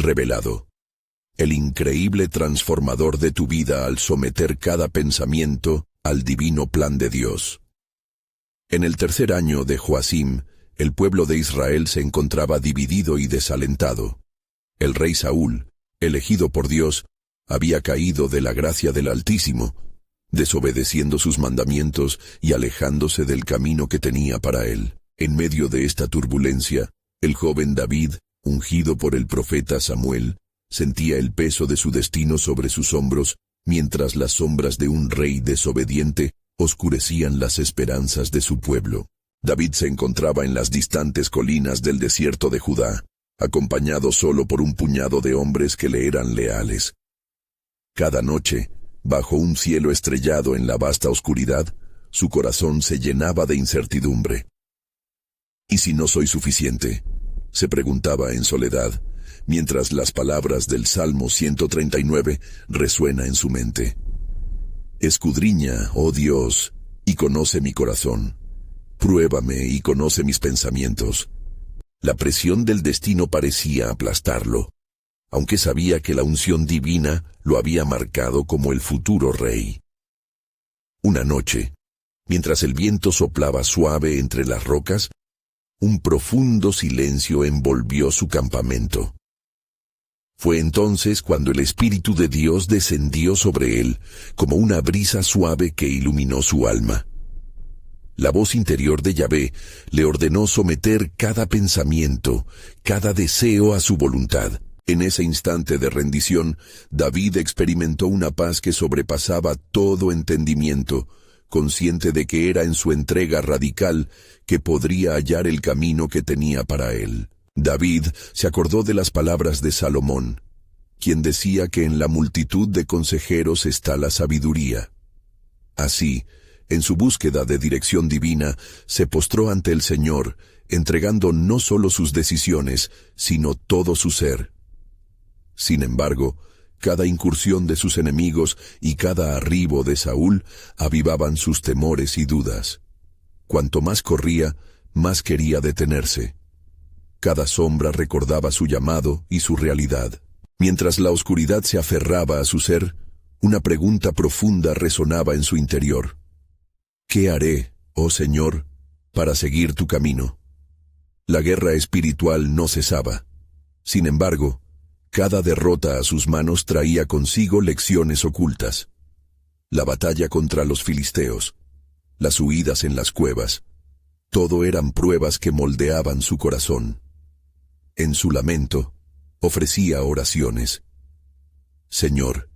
revelado. El increíble transformador de tu vida al someter cada pensamiento al divino plan de Dios. En el tercer año de Joacim, el pueblo de Israel se encontraba dividido y desalentado. El rey Saúl, elegido por Dios, había caído de la gracia del Altísimo, desobedeciendo sus mandamientos y alejándose del camino que tenía para él. En medio de esta turbulencia, el joven David, ungido por el profeta Samuel, sentía el peso de su destino sobre sus hombros, mientras las sombras de un rey desobediente oscurecían las esperanzas de su pueblo. David se encontraba en las distantes colinas del desierto de Judá, acompañado solo por un puñado de hombres que le eran leales. Cada noche, bajo un cielo estrellado en la vasta oscuridad, su corazón se llenaba de incertidumbre. ¿Y si no soy suficiente?, se preguntaba en soledad, mientras las palabras del Salmo 139 resuena en su mente. Escudriña, oh Dios, y conoce mi corazón. Pruébame y conoce mis pensamientos. La presión del destino parecía aplastarlo, aunque sabía que la unción divina lo había marcado como el futuro rey. Una noche, mientras el viento soplaba suave entre las rocas, un profundo silencio envolvió su campamento. Fue entonces cuando el Espíritu de Dios descendió sobre él, como una brisa suave que iluminó su alma. La voz interior de Yahvé le ordenó someter cada pensamiento, cada deseo a su voluntad. En ese instante de rendición, David experimentó una paz que sobrepasaba todo entendimiento, consciente de que era en su entrega radical que podría hallar el camino que tenía para él. David se acordó de las palabras de Salomón, quien decía que en la multitud de consejeros está la sabiduría. Así, en su búsqueda de dirección divina, se postró ante el Señor, entregando no solo sus decisiones, sino todo su ser. Sin embargo, cada incursión de sus enemigos y cada arribo de Saúl avivaban sus temores y dudas. Cuanto más corría, más quería detenerse. Cada sombra recordaba su llamado y su realidad. Mientras la oscuridad se aferraba a su ser, una pregunta profunda resonaba en su interior. ¿Qué haré, oh Señor, para seguir tu camino? La guerra espiritual no cesaba. Sin embargo, cada derrota a sus manos traía consigo lecciones ocultas. La batalla contra los filisteos, las huidas en las cuevas, todo eran pruebas que moldeaban su corazón. En su lamento, ofrecía oraciones. Señor,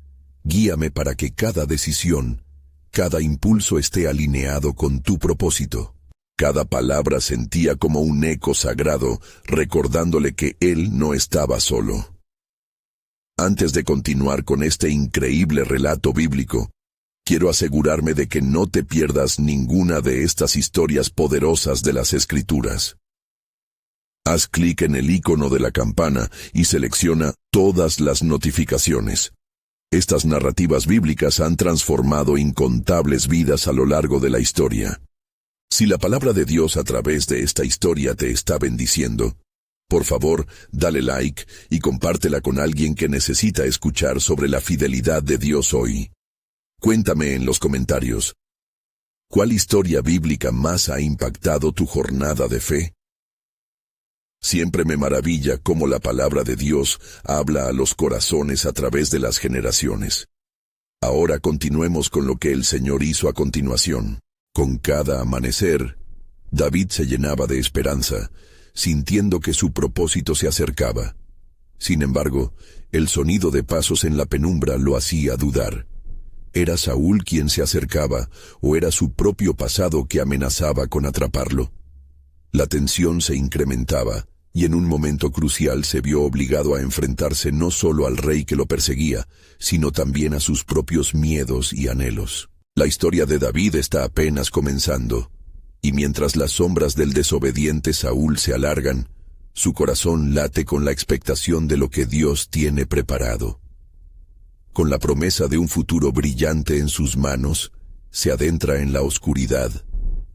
guíame para que cada decisión, cada impulso esté alineado con tu propósito. Cada palabra sentía como un eco sagrado, recordándole que él no estaba solo. Antes de continuar con este increíble relato bíblico, quiero asegurarme de que no te pierdas ninguna de estas historias poderosas de las Escrituras. Haz clic en el icono de la campana y selecciona todas las notificaciones. Estas narrativas bíblicas han transformado incontables vidas a lo largo de la historia. Si la palabra de Dios a través de esta historia te está bendiciendo, por favor, dale like y compártela con alguien que necesita escuchar sobre la fidelidad de Dios hoy. Cuéntame en los comentarios, ¿cuál historia bíblica más ha impactado tu jornada de fe? Siempre me maravilla cómo la palabra de Dios habla a los corazones a través de las generaciones. Ahora continuemos con lo que el Señor hizo a continuación. Con cada amanecer, David se llenaba de esperanza, sintiendo que su propósito se acercaba. Sin embargo, el sonido de pasos en la penumbra lo hacía dudar. ¿Era Saúl quien se acercaba, o era su propio pasado que amenazaba con atraparlo? La tensión se incrementaba, y en un momento crucial se vio obligado a enfrentarse no solo al rey que lo perseguía, sino también a sus propios miedos y anhelos. La historia de David está apenas comenzando, y mientras las sombras del desobediente Saúl se alargan, su corazón late con la expectación de lo que Dios tiene preparado. Con la promesa de un futuro brillante en sus manos, se adentra en la oscuridad,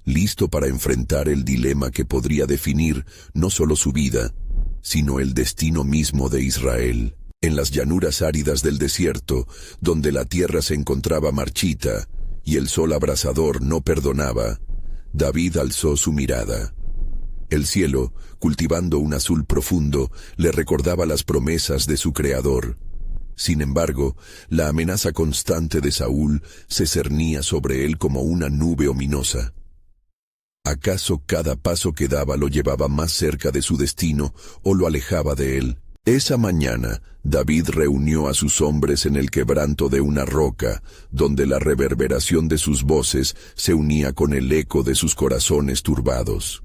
listo para enfrentar el dilema que podría definir no solo su vida, sino el destino mismo de Israel. En las llanuras áridas del desierto, donde la tierra se encontraba marchita y el sol abrasador no perdonaba, David alzó su mirada. El cielo, cultivando un azul profundo, le recordaba las promesas de su Creador. Sin embargo, la amenaza constante de Saúl se cernía sobre él como una nube ominosa. ¿Acaso cada paso que daba lo llevaba más cerca de su destino o lo alejaba de él? Esa mañana, David reunió a sus hombres en el quebranto de una roca, donde la reverberación de sus voces se unía con el eco de sus corazones turbados.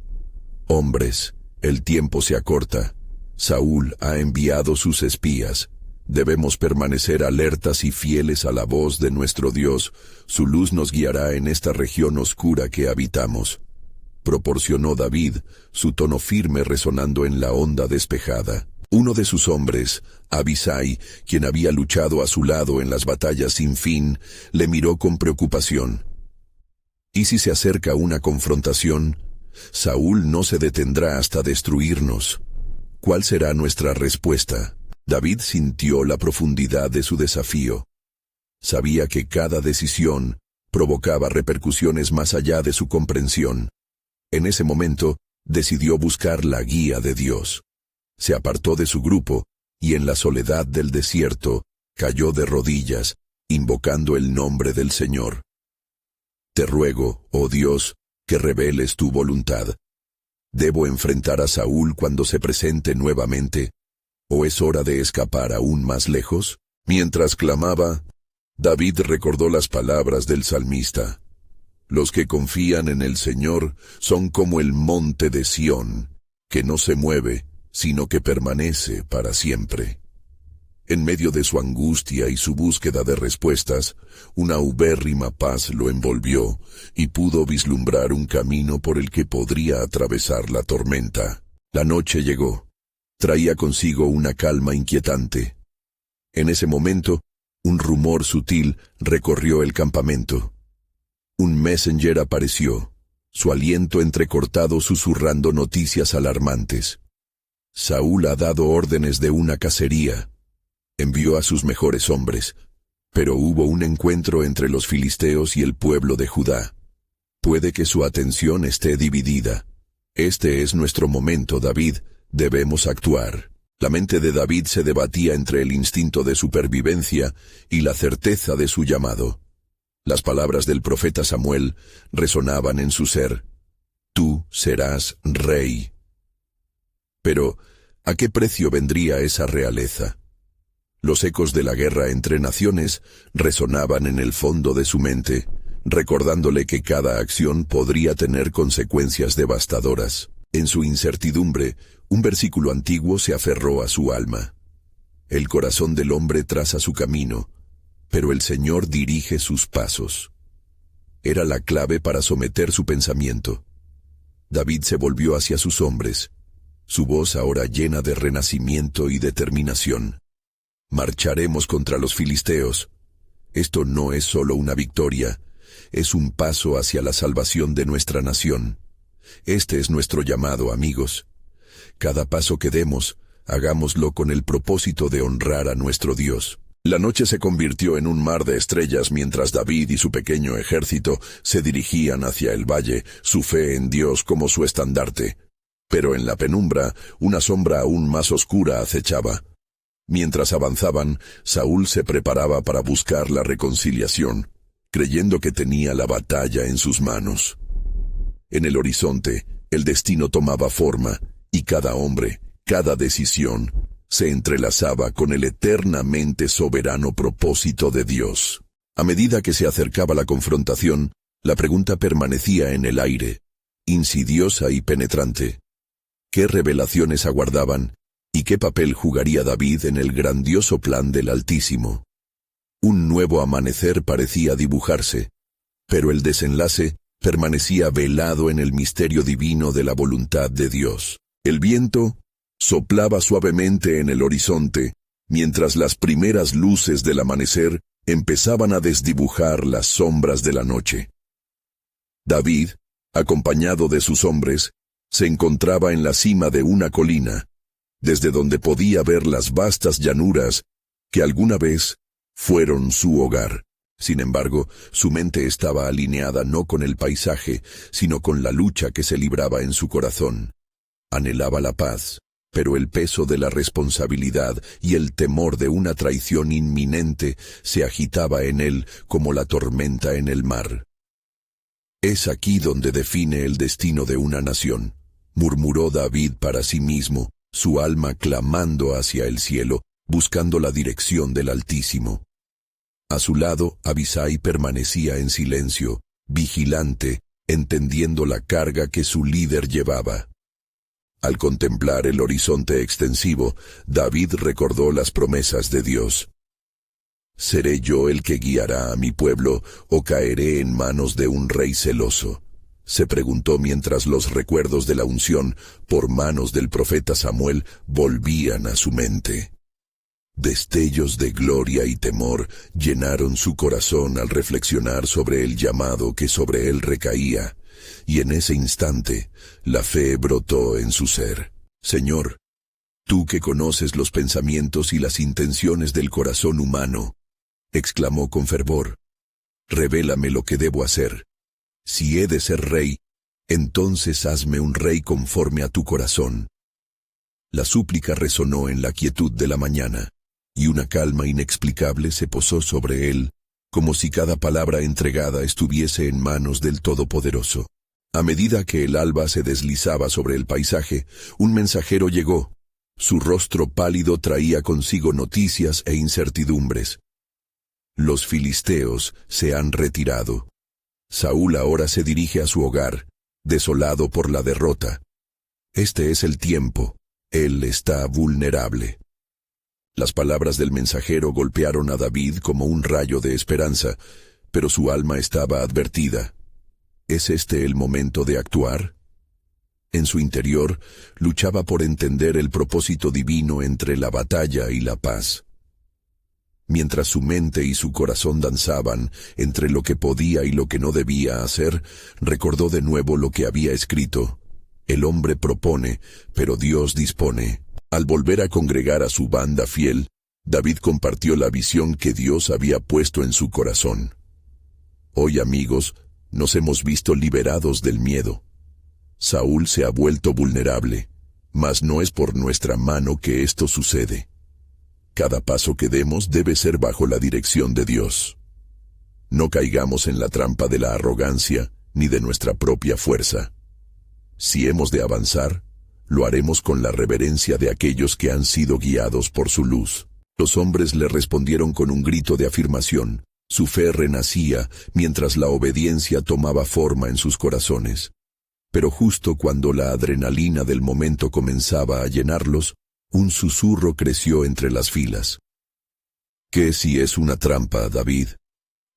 Hombres, el tiempo se acorta. Saúl ha enviado sus espías. Debemos permanecer alertas y fieles a la voz de nuestro Dios. Su luz nos guiará en esta región oscura que habitamos. Proporcionó David, su tono firme resonando en la onda despejada. Uno de sus hombres, Abisai, quien había luchado a su lado en las batallas sin fin, le miró con preocupación. ¿Y si se acerca una confrontación? Saúl no se detendrá hasta destruirnos. ¿Cuál será nuestra respuesta? David sintió la profundidad de su desafío. Sabía que cada decisión provocaba repercusiones más allá de su comprensión. En ese momento, decidió buscar la guía de Dios. Se apartó de su grupo, y en la soledad del desierto, cayó de rodillas, invocando el nombre del Señor. Te ruego, oh Dios, que reveles tu voluntad. ¿Debo enfrentar a Saúl cuando se presente nuevamente? ¿O es hora de escapar aún más lejos? Mientras clamaba, David recordó las palabras del salmista. Los que confían en el Señor son como el monte de Sión, que no se mueve, sino que permanece para siempre. En medio de su angustia y su búsqueda de respuestas, una ubérrima paz lo envolvió y pudo vislumbrar un camino por el que podría atravesar la tormenta. La noche llegó. Traía consigo una calma inquietante. En ese momento, un rumor sutil recorrió el campamento. Un messenger apareció, su aliento entrecortado susurrando noticias alarmantes. Saúl ha dado órdenes de una cacería. Envió a sus mejores hombres, pero hubo un encuentro entre los filisteos y el pueblo de Judá. Puede que su atención esté dividida. Este es nuestro momento, David, debemos actuar. La mente de David se debatía entre el instinto de supervivencia y la certeza de su llamado. Las palabras del profeta Samuel resonaban en su ser. Tú serás rey. Pero, ¿a qué precio vendría esa realeza? Los ecos de la guerra entre naciones resonaban en el fondo de su mente, recordándole que cada acción podría tener consecuencias devastadoras. En su incertidumbre, un versículo antiguo se aferró a su alma. El corazón del hombre traza su camino, pero el Señor dirige sus pasos. Era la clave para someter su pensamiento. David se volvió hacia sus hombres, su voz ahora llena de renacimiento y determinación. Marcharemos contra los filisteos. Esto no es solo una victoria, es un paso hacia la salvación de nuestra nación. Este es nuestro llamado, amigos. Cada paso que demos, hagámoslo con el propósito de honrar a nuestro Dios. La noche se convirtió en un mar de estrellas mientras David y su pequeño ejército se dirigían hacia el valle, su fe en Dios como su estandarte. Pero en la penumbra, una sombra aún más oscura acechaba. Mientras avanzaban, Saúl se preparaba para buscar la reconciliación, creyendo que tenía la batalla en sus manos. En el horizonte, el destino tomaba forma, y cada hombre, cada decisión, se entrelazaba con el eternamente soberano propósito de Dios. A medida que se acercaba la confrontación, la pregunta permanecía en el aire, insidiosa y penetrante. ¿Qué revelaciones aguardaban? ¿Y qué papel jugaría David en el grandioso plan del Altísimo? Un nuevo amanecer parecía dibujarse, pero el desenlace permanecía velado en el misterio divino de la voluntad de Dios. El viento soplaba suavemente en el horizonte, mientras las primeras luces del amanecer empezaban a desdibujar las sombras de la noche. David, acompañado de sus hombres, se encontraba en la cima de una colina, desde donde podía ver las vastas llanuras que alguna vez fueron su hogar. Sin embargo, su mente estaba alineada no con el paisaje, sino con la lucha que se libraba en su corazón. Anhelaba la paz, pero el peso de la responsabilidad y el temor de una traición inminente se agitaba en él como la tormenta en el mar. «Es aquí donde define el destino de una nación», murmuró David para sí mismo, su alma clamando hacia el cielo, buscando la dirección del Altísimo. A su lado, Abisai permanecía en silencio, vigilante, entendiendo la carga que su líder llevaba. Al contemplar el horizonte extensivo, David recordó las promesas de Dios. «¿Seré yo el que guiará a mi pueblo o caeré en manos de un rey celoso?», se preguntó mientras los recuerdos de la unción por manos del profeta Samuel volvían a su mente. Destellos de gloria y temor llenaron su corazón al reflexionar sobre el llamado que sobre él recaía, y en ese instante la fe brotó en su ser. «Señor, tú que conoces los pensamientos y las intenciones del corazón humano», exclamó con fervor, «revélame lo que debo hacer. Si he de ser rey, entonces hazme un rey conforme a tu corazón». La súplica resonó en la quietud de la mañana, y una calma inexplicable se posó sobre él, como si cada palabra entregada estuviese en manos del Todopoderoso. A medida que el alba se deslizaba sobre el paisaje, un mensajero llegó. Su rostro pálido traía consigo noticias e incertidumbres. «Los filisteos se han retirado. Saúl ahora se dirige a su hogar, desolado por la derrota. Este es el tiempo. Él está vulnerable». Las palabras del mensajero golpearon a David como un rayo de esperanza, pero su alma estaba advertida. ¿Es este el momento de actuar? En su interior, luchaba por entender el propósito divino entre la batalla y la paz. Mientras su mente y su corazón danzaban entre lo que podía y lo que no debía hacer, recordó de nuevo lo que había escrito: «El hombre propone, pero Dios dispone». Al volver a congregar a su banda fiel, David compartió la visión que Dios había puesto en su corazón. «Hoy, amigos, nos hemos visto liberados del miedo. Saúl se ha vuelto vulnerable, mas no es por nuestra mano que esto sucede. Cada paso que demos debe ser bajo la dirección de Dios. No caigamos en la trampa de la arrogancia ni de nuestra propia fuerza. Si hemos de avanzar, lo haremos con la reverencia de aquellos que han sido guiados por su luz». Los hombres le respondieron con un grito de afirmación. Su fe renacía mientras la obediencia tomaba forma en sus corazones. Pero justo cuando la adrenalina del momento comenzaba a llenarlos, un susurro creció entre las filas. «¿Qué si es una trampa, David?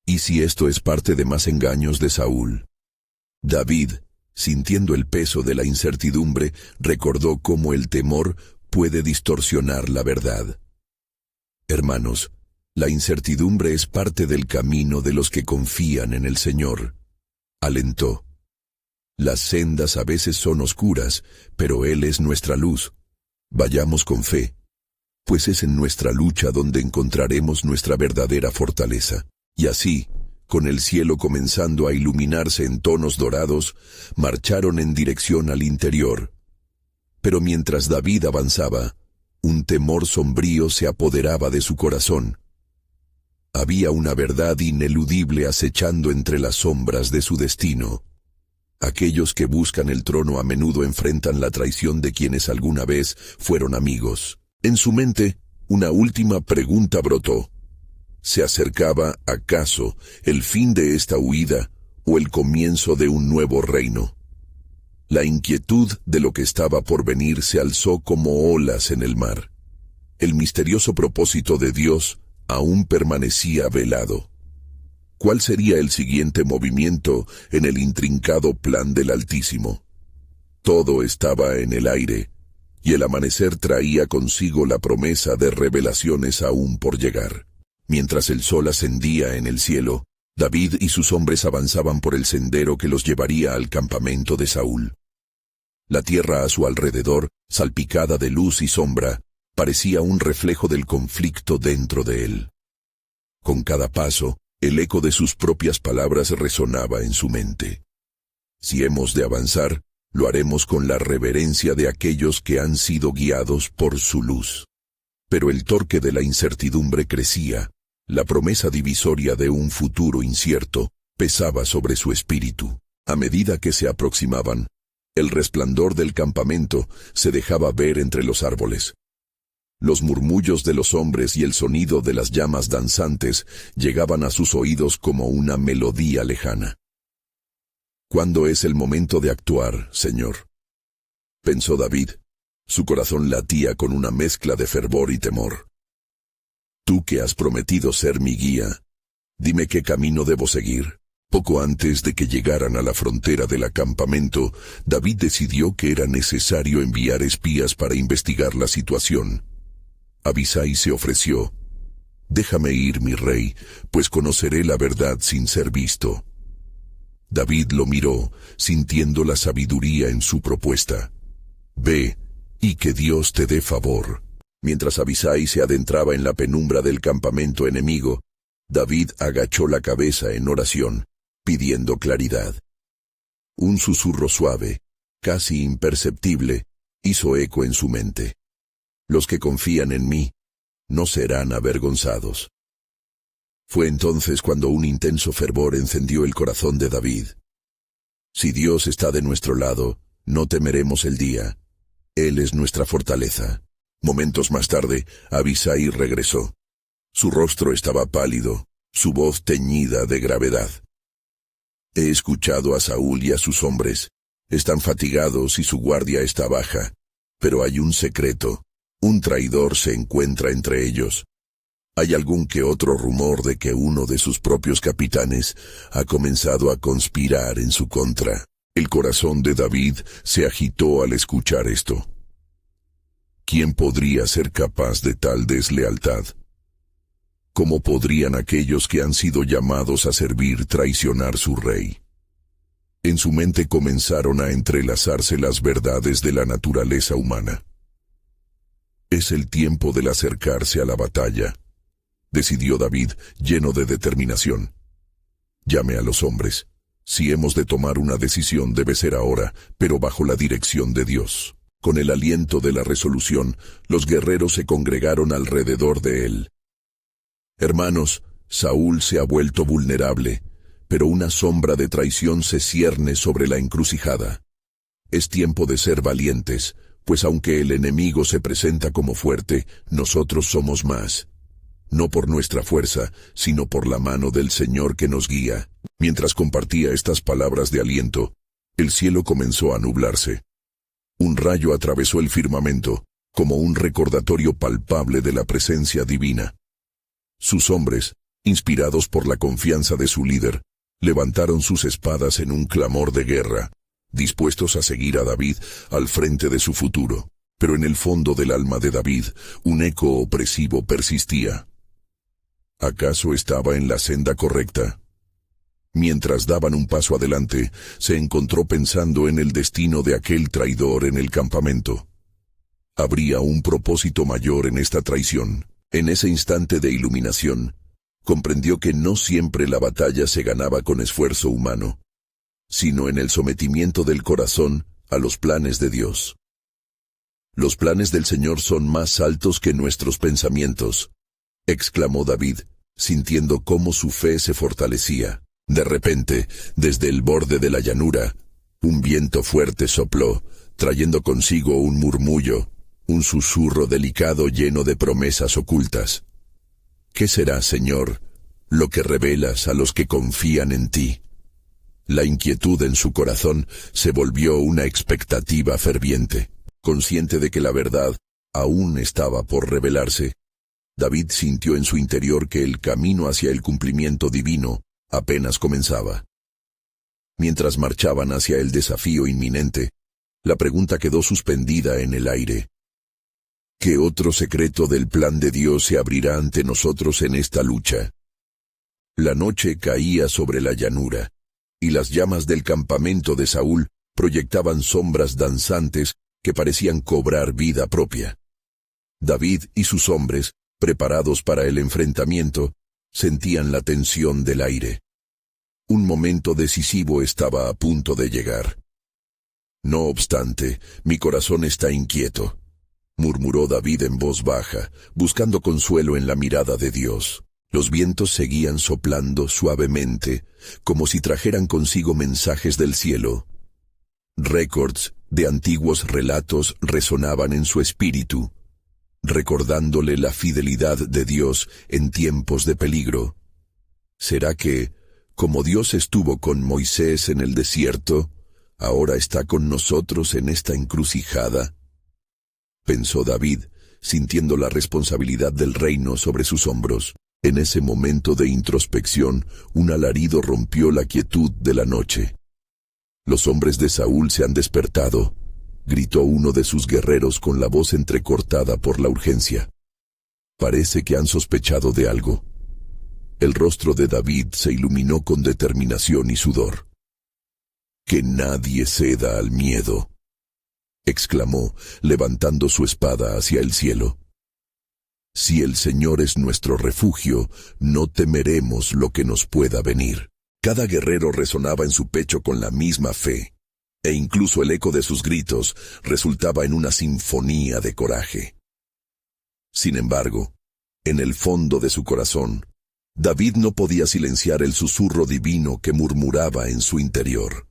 ¿Y si esto es parte de más engaños de Saúl?» David, sintiendo el peso de la incertidumbre, recordó cómo el temor puede distorsionar la verdad. Hermanos, la incertidumbre es parte del camino de los que confían en el Señor. Alentó. Las sendas a veces son oscuras, pero Él es nuestra luz. Vayamos con fe, pues es en nuestra lucha donde encontraremos nuestra verdadera fortaleza. Y así, con el cielo comenzando a iluminarse en tonos dorados, marcharon en dirección al interior. Pero mientras David avanzaba, un temor sombrío se apoderaba de su corazón. Había una verdad ineludible acechando entre las sombras de su destino. Aquellos que buscan el trono a menudo enfrentan la traición de quienes alguna vez fueron amigos. En su mente, una última pregunta brotó. ¿Se acercaba, acaso, el fin de esta huida o el comienzo de un nuevo reino? La inquietud de lo que estaba por venir se alzó como olas en el mar. El misterioso propósito de Dios aún permanecía velado. ¿Cuál sería el siguiente movimiento en el intrincado plan del Altísimo? Todo estaba en el aire, y el amanecer traía consigo la promesa de revelaciones aún por llegar. Mientras el sol ascendía en el cielo, David y sus hombres avanzaban por el sendero que los llevaría al campamento de Saúl. La tierra a su alrededor, salpicada de luz y sombra, parecía un reflejo del conflicto dentro de él. Con cada paso, el eco de sus propias palabras resonaba en su mente. Si hemos de avanzar, lo haremos con la reverencia de aquellos que han sido guiados por su luz. Pero el torque de la incertidumbre crecía, la promesa divisoria de un futuro incierto pesaba sobre su espíritu. A medida que se aproximaban, el resplandor del campamento se dejaba ver entre los árboles. Los murmullos de los hombres y el sonido de las llamas danzantes llegaban a sus oídos como una melodía lejana. ¿Cuándo es el momento de actuar, Señor?, pensó David. Su corazón latía con una mezcla de fervor y temor. Tú que has prometido ser mi guía, dime qué camino debo seguir. Poco antes de que llegaran a la frontera del campamento, David decidió que era necesario enviar espías para investigar la situación. Abisai se ofreció. «Déjame ir, mi rey, pues conoceré la verdad sin ser visto». David lo miró, sintiendo la sabiduría en su propuesta. «Ve, y que Dios te dé favor». Mientras Abisai se adentraba en la penumbra del campamento enemigo, David agachó la cabeza en oración, pidiendo claridad. Un susurro suave, casi imperceptible, hizo eco en su mente. Los que confían en mí no serán avergonzados. Fue entonces cuando un intenso fervor encendió el corazón de David. Si Dios está de nuestro lado, no temeremos el día. Él es nuestra fortaleza. Momentos más tarde, Abisai regresó. Su rostro estaba pálido, su voz teñida de gravedad. He escuchado a Saúl y a sus hombres. Están fatigados y su guardia está baja. Pero hay un secreto. Un traidor se encuentra entre ellos. Hay algún que otro rumor de que uno de sus propios capitanes ha comenzado a conspirar en su contra. El corazón de David se agitó al escuchar esto. ¿Quién podría ser capaz de tal deslealtad? ¿Cómo podrían aquellos que han sido llamados a servir traicionar su rey? En su mente comenzaron a entrelazarse las verdades de la naturaleza humana. Es el tiempo del acercarse a la batalla, decidió David, lleno de determinación. Llame a los hombres. Si hemos de tomar una decisión debe ser ahora, pero bajo la dirección de Dios. Con el aliento de la resolución, los guerreros se congregaron alrededor de él. Hermanos, Saúl se ha vuelto vulnerable, pero una sombra de traición se cierne sobre la encrucijada. Es tiempo de ser valientes, pues aunque el enemigo se presenta como fuerte, nosotros somos más. No por nuestra fuerza, sino por la mano del Señor que nos guía. Mientras compartía estas palabras de aliento, el cielo comenzó a nublarse. Un rayo atravesó el firmamento, como un recordatorio palpable de la presencia divina. Sus hombres, inspirados por la confianza de su líder, levantaron sus espadas en un clamor de guerra, dispuestos a seguir a David al frente de su futuro. Pero en el fondo del alma de David, un eco opresivo persistía. ¿Acaso estaba en la senda correcta? Mientras daban un paso adelante, se encontró pensando en el destino de aquel traidor en el campamento. Habría un propósito mayor en esta traición. En ese instante de iluminación, comprendió que no siempre la batalla se ganaba con esfuerzo humano, sino en el sometimiento del corazón a los planes de Dios. Los planes del Señor son más altos que nuestros pensamientos, exclamó David, sintiendo cómo su fe se fortalecía. De repente, desde el borde de la llanura, un viento fuerte sopló, trayendo consigo un murmullo, un susurro delicado lleno de promesas ocultas. ¿Qué será, Señor, lo que revelas a los que confían en ti? La inquietud en su corazón se volvió una expectativa ferviente. Consciente de que la verdad aún estaba por revelarse, David sintió en su interior que el camino hacia el cumplimiento divino apenas comenzaba. Mientras marchaban hacia el desafío inminente, la pregunta quedó suspendida en el aire. ¿Qué otro secreto del plan de Dios se abrirá ante nosotros en esta lucha? La noche caía sobre la llanura, y las llamas del campamento de Saúl proyectaban sombras danzantes que parecían cobrar vida propia. David y sus hombres, preparados para el enfrentamiento, sentían la tensión del aire. Un momento decisivo estaba a punto de llegar. No obstante, mi corazón está inquieto, murmuró David en voz baja, buscando consuelo en la mirada de Dios. Los vientos seguían soplando suavemente, como si trajeran consigo mensajes del cielo. Récords de antiguos relatos resonaban en su espíritu, recordándole la fidelidad de Dios en tiempos de peligro. ¿Será que, como Dios estuvo con Moisés en el desierto, ahora está con nosotros en esta encrucijada? Pensó David, sintiendo la responsabilidad del reino sobre sus hombros. En ese momento de introspección, un alarido rompió la quietud de la noche. «Los hombres de Saúl se han despertado», gritó uno de sus guerreros con la voz entrecortada por la urgencia. «Parece que han sospechado de algo». El rostro de David se iluminó con determinación y sudor. «Que nadie ceda al miedo», exclamó, levantando su espada hacia el cielo. «Si el Señor es nuestro refugio, no temeremos lo que nos pueda venir». Cada guerrero resonaba en su pecho con la misma fe, e incluso el eco de sus gritos resultaba en una sinfonía de coraje. Sin embargo, en el fondo de su corazón, David no podía silenciar el susurro divino que murmuraba en su interior.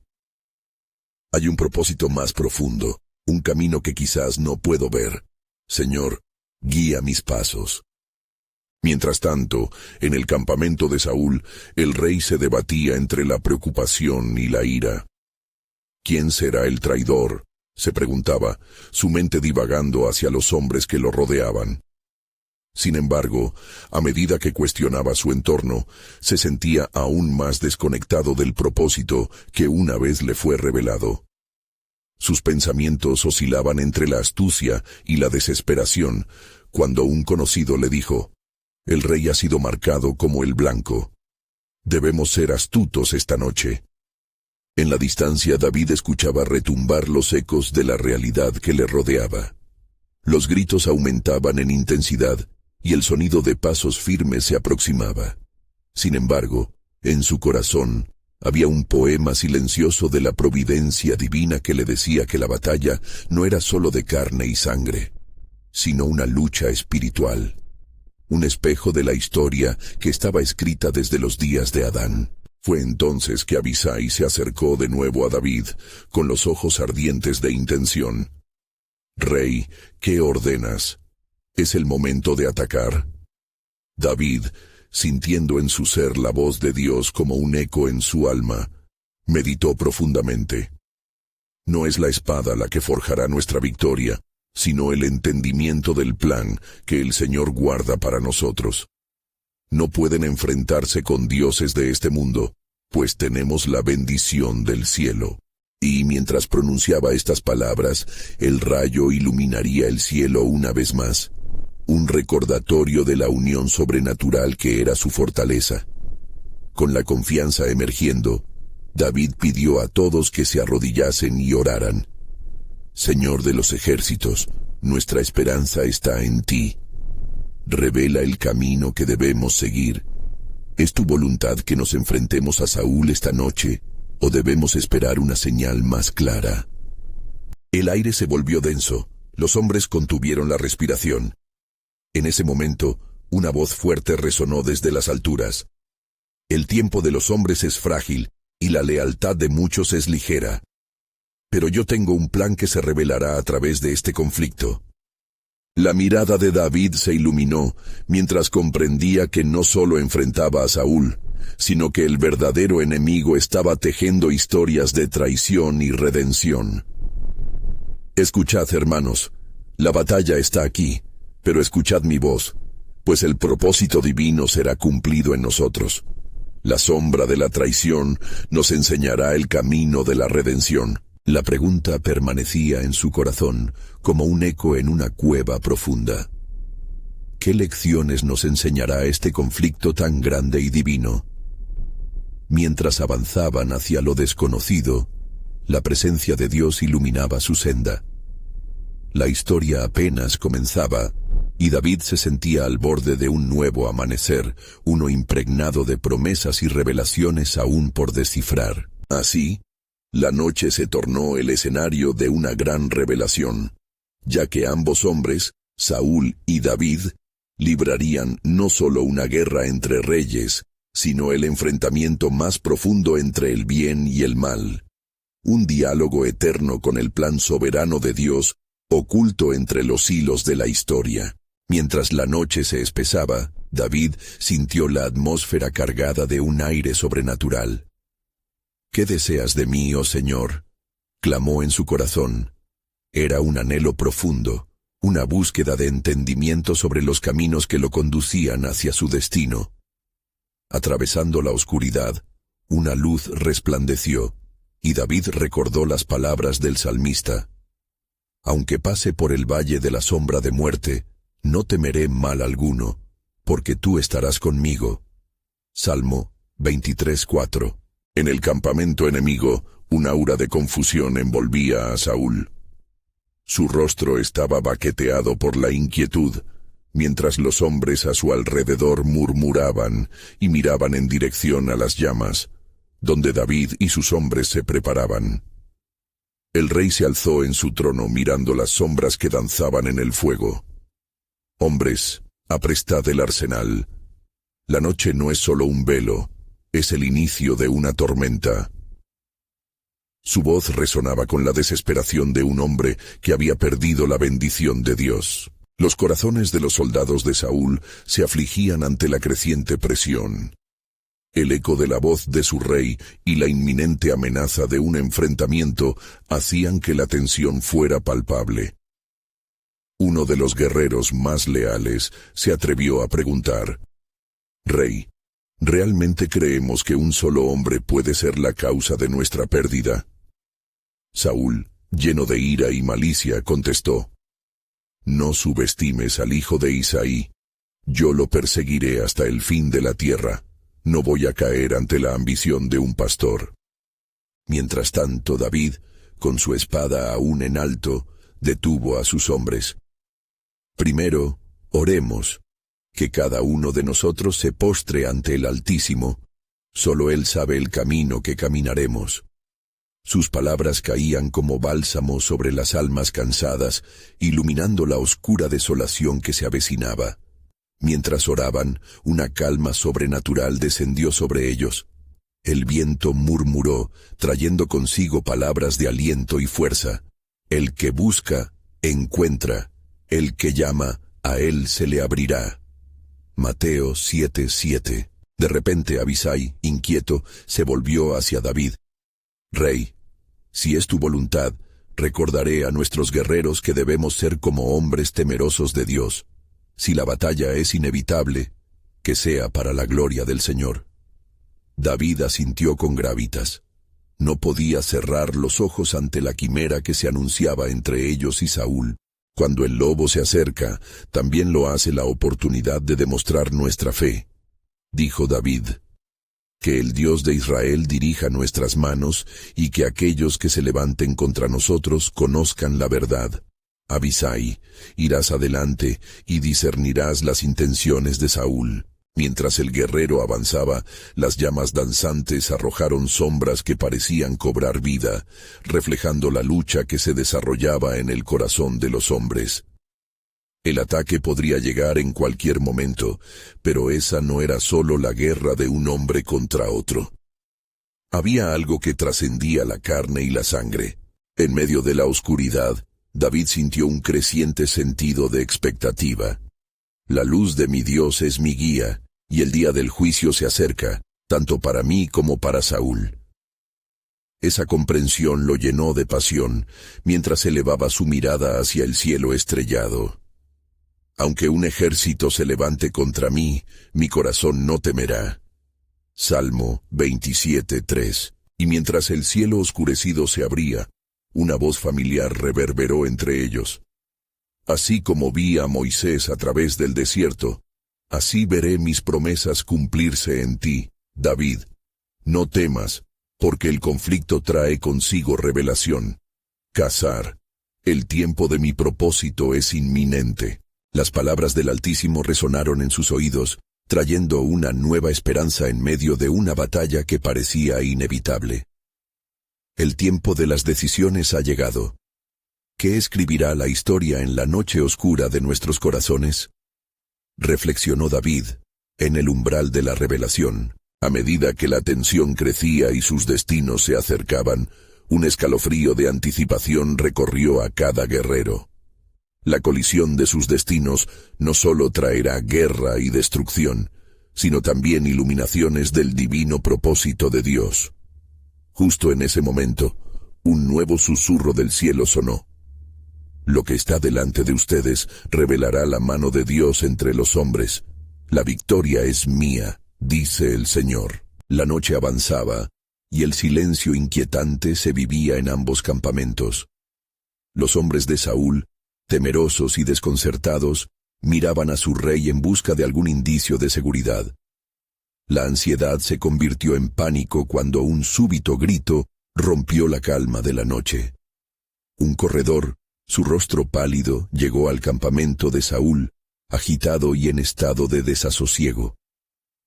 «Hay un propósito más profundo, un camino que quizás no puedo ver. Señor, guía mis pasos». Mientras tanto, en el campamento de Saúl, el rey se debatía entre la preocupación y la ira. «¿Quién será el traidor?», se preguntaba, su mente divagando hacia los hombres que lo rodeaban. Sin embargo, a medida que cuestionaba su entorno, se sentía aún más desconectado del propósito que una vez le fue revelado. Sus pensamientos oscilaban entre la astucia y la desesperación, cuando un conocido le dijo: «El rey ha sido marcado como el blanco. Debemos ser astutos esta noche». En la distancia, David escuchaba retumbar los ecos de la realidad que le rodeaba. Los gritos aumentaban en intensidad y el sonido de pasos firmes se aproximaba. Sin embargo, en su corazón había un poema silencioso de la providencia divina que le decía que la batalla no era solo de carne y sangre, sino una lucha espiritual. Un espejo de la historia que estaba escrita desde los días de Adán. Fue entonces que Abisai se acercó de nuevo a David, con los ojos ardientes de intención. «Rey, ¿qué ordenas? ¿Es el momento de atacar?» David, sintiendo en su ser la voz de Dios como un eco en su alma, meditó profundamente. «No es la espada la que forjará nuestra victoria, sino el entendimiento del plan que el Señor guarda para nosotros. No pueden enfrentarse con dioses de este mundo, pues tenemos la bendición del cielo». Y mientras pronunciaba estas palabras, el rayo iluminaría el cielo una vez más, un recordatorio de la unión sobrenatural que era su fortaleza. Con la confianza emergiendo, David pidió a todos que se arrodillasen y oraran. «Señor de los ejércitos, nuestra esperanza está en ti. Revela el camino que debemos seguir. ¿Es tu voluntad que nos enfrentemos a Saúl esta noche, o debemos esperar una señal más clara?» El aire se volvió denso, los hombres contuvieron la respiración. En ese momento, una voz fuerte resonó desde las alturas. «El tiempo de los hombres es frágil, y la lealtad de muchos es ligera. Pero yo tengo un plan que se revelará a través de este conflicto». La mirada de David se iluminó mientras comprendía que no solo enfrentaba a Saúl, sino que el verdadero enemigo estaba tejiendo historias de traición y redención. «Escuchad, hermanos, la batalla está aquí, pero escuchad mi voz, pues el propósito divino será cumplido en nosotros. La sombra de la traición nos enseñará el camino de la redención». La pregunta permanecía en su corazón como un eco en una cueva profunda. ¿Qué lecciones nos enseñará este conflicto tan grande y divino? Mientras avanzaban hacia lo desconocido, La presencia de Dios iluminaba su senda. La historia apenas comenzaba, y David se sentía al borde de un nuevo amanecer, uno impregnado de promesas y revelaciones aún por descifrar. Así, la noche se tornó el escenario de una gran revelación, ya que ambos hombres, Saúl y David, librarían no solo una guerra entre reyes, sino el enfrentamiento más profundo entre el bien y el mal. Un diálogo eterno con el plan soberano de Dios, oculto entre los hilos de la historia. Mientras la noche se espesaba, David sintió la atmósfera cargada de un aire sobrenatural. «¿Qué deseas de mí, oh Señor?», clamó en su corazón. Era un anhelo profundo, una búsqueda de entendimiento sobre los caminos que lo conducían hacia su destino. Atravesando la oscuridad, una luz resplandeció, y David recordó las palabras del salmista. «Aunque pase por el valle de la sombra de muerte, no temeré mal alguno, porque tú estarás conmigo». Salmo 23:4. En el campamento enemigo, un aura de confusión envolvía a Saúl. Su rostro estaba baqueteado por la inquietud, mientras los hombres a su alrededor murmuraban y miraban en dirección a las llamas, donde David y sus hombres se preparaban. El rey se alzó en su trono mirando las sombras que danzaban en el fuego. «Hombres, aprestad el arsenal. La noche no es solo un velo, es el inicio de una tormenta». Su voz resonaba con la desesperación de un hombre que había perdido la bendición de Dios. Los corazones de los soldados de Saúl se afligían ante la creciente presión. El eco de la voz de su rey y la inminente amenaza de un enfrentamiento hacían que la tensión fuera palpable. Uno de los guerreros más leales se atrevió a preguntar: «Rey, ¿realmente creemos que un solo hombre puede ser la causa de nuestra pérdida?». Saúl, lleno de ira y malicia, contestó: «No subestimes al hijo de Isaí. Yo lo perseguiré hasta el fin de la tierra. No voy a caer ante la ambición de un pastor». Mientras tanto, David, con su espada aún en alto, detuvo a sus hombres. «Primero, oremos, que cada uno de nosotros se postre ante el Altísimo. Solo Él sabe el camino que caminaremos». Sus palabras caían como bálsamo sobre las almas cansadas, iluminando la oscura desolación que se avecinaba. Mientras oraban, una calma sobrenatural descendió sobre ellos. El viento murmuró, trayendo consigo palabras de aliento y fuerza. «El que busca, encuentra. El que llama, a él se le abrirá». Mateo 7:7. De repente Abisai, inquieto, se volvió hacia David. «Rey, si es tu voluntad, recordaré a nuestros guerreros que debemos ser como hombres temerosos de Dios. Si la batalla es inevitable, que sea para la gloria del Señor». David asintió con gravitas. No podía cerrar los ojos ante la quimera que se anunciaba entre ellos y Saúl. Cuando el lobo se acerca, también lo hace la oportunidad de demostrar nuestra fe. Dijo David: «Que el Dios de Israel dirija nuestras manos y que aquellos que se levanten contra nosotros conozcan la verdad. Abisai, irás adelante y discernirás las intenciones de Saúl». Mientras el guerrero avanzaba, las llamas danzantes arrojaron sombras que parecían cobrar vida, reflejando la lucha que se desarrollaba en el corazón de los hombres. El ataque podría llegar en cualquier momento, pero esa no era solo la guerra de un hombre contra otro. Había algo que trascendía la carne y la sangre. En medio de la oscuridad, David sintió un creciente sentido de expectativa. «La luz de mi Dios es mi guía, y el día del juicio se acerca, tanto para mí como para Saúl». Esa comprensión lo llenó de pasión, mientras elevaba su mirada hacia el cielo estrellado. «Aunque un ejército se levante contra mí, mi corazón no temerá». Salmo 27:3. Y mientras el cielo oscurecido se abría, una voz familiar reverberó entre ellos: «Así como vi a Moisés a través del desierto, así veré mis promesas cumplirse en ti, David. No temas, porque el conflicto trae consigo revelación. Cazar. El tiempo de mi propósito es inminente. Las palabras del Altísimo resonaron en sus oídos, trayendo una nueva esperanza en medio de una batalla que parecía inevitable. El tiempo de las decisiones ha llegado. ¿Qué escribirá la historia en la noche oscura de nuestros corazones? Reflexionó David, en el umbral de la revelación. A medida que la tensión crecía y sus destinos se acercaban, un escalofrío de anticipación recorrió a cada guerrero. La colisión de sus destinos no solo traerá guerra y destrucción, sino también iluminaciones del divino propósito de Dios. Justo en ese momento, un nuevo susurro del cielo sonó. Lo que está delante de ustedes revelará la mano de Dios entre los hombres. La victoria es mía, dice el Señor. La noche avanzaba, y el silencio inquietante se vivía en ambos campamentos. Los hombres de Saúl, temerosos y desconcertados, miraban a su rey en busca de algún indicio de seguridad. La ansiedad se convirtió en pánico cuando un súbito grito rompió la calma de la noche. Un corredor, su rostro pálido, llegó al campamento de Saúl, agitado y en estado de desasosiego.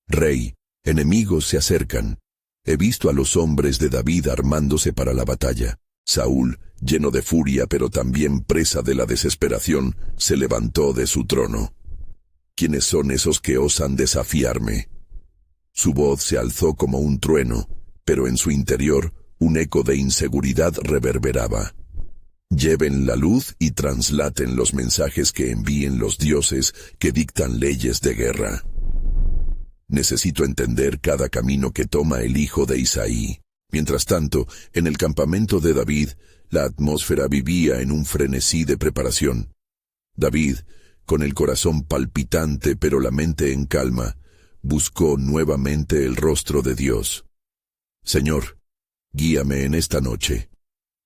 «Rey, enemigos se acercan. He visto a los hombres de David armándose para la batalla». Saúl, lleno de furia pero también presa de la desesperación, se levantó de su trono. «¿Quiénes son esos que osan desafiarme?». Su voz se alzó como un trueno, pero en su interior un eco de inseguridad reverberaba. «Lleven la luz y traslaten los mensajes que envíen los dioses que dictan leyes de guerra. Necesito entender cada camino que toma el hijo de Isaí». Mientras tanto, en el campamento de David, la atmósfera vivía en un frenesí de preparación. David, con el corazón palpitante pero la mente en calma, buscó nuevamente el rostro de Dios. «Señor, guíame en esta noche.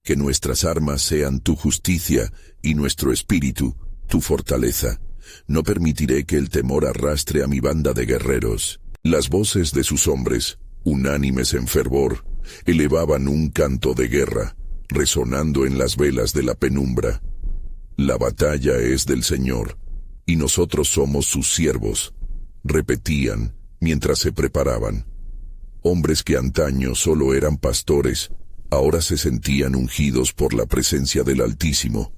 Que nuestras armas sean tu justicia y nuestro espíritu, tu fortaleza. No permitiré que el temor arrastre a mi banda de guerreros». Las voces de sus hombres, unánimes en fervor, elevaban un canto de guerra, resonando en las velas de la penumbra. «La batalla es del Señor, y nosotros somos sus siervos», repetían mientras se preparaban. Hombres que antaño solo eran pastores, ahora se sentían ungidos por la presencia del Altísimo,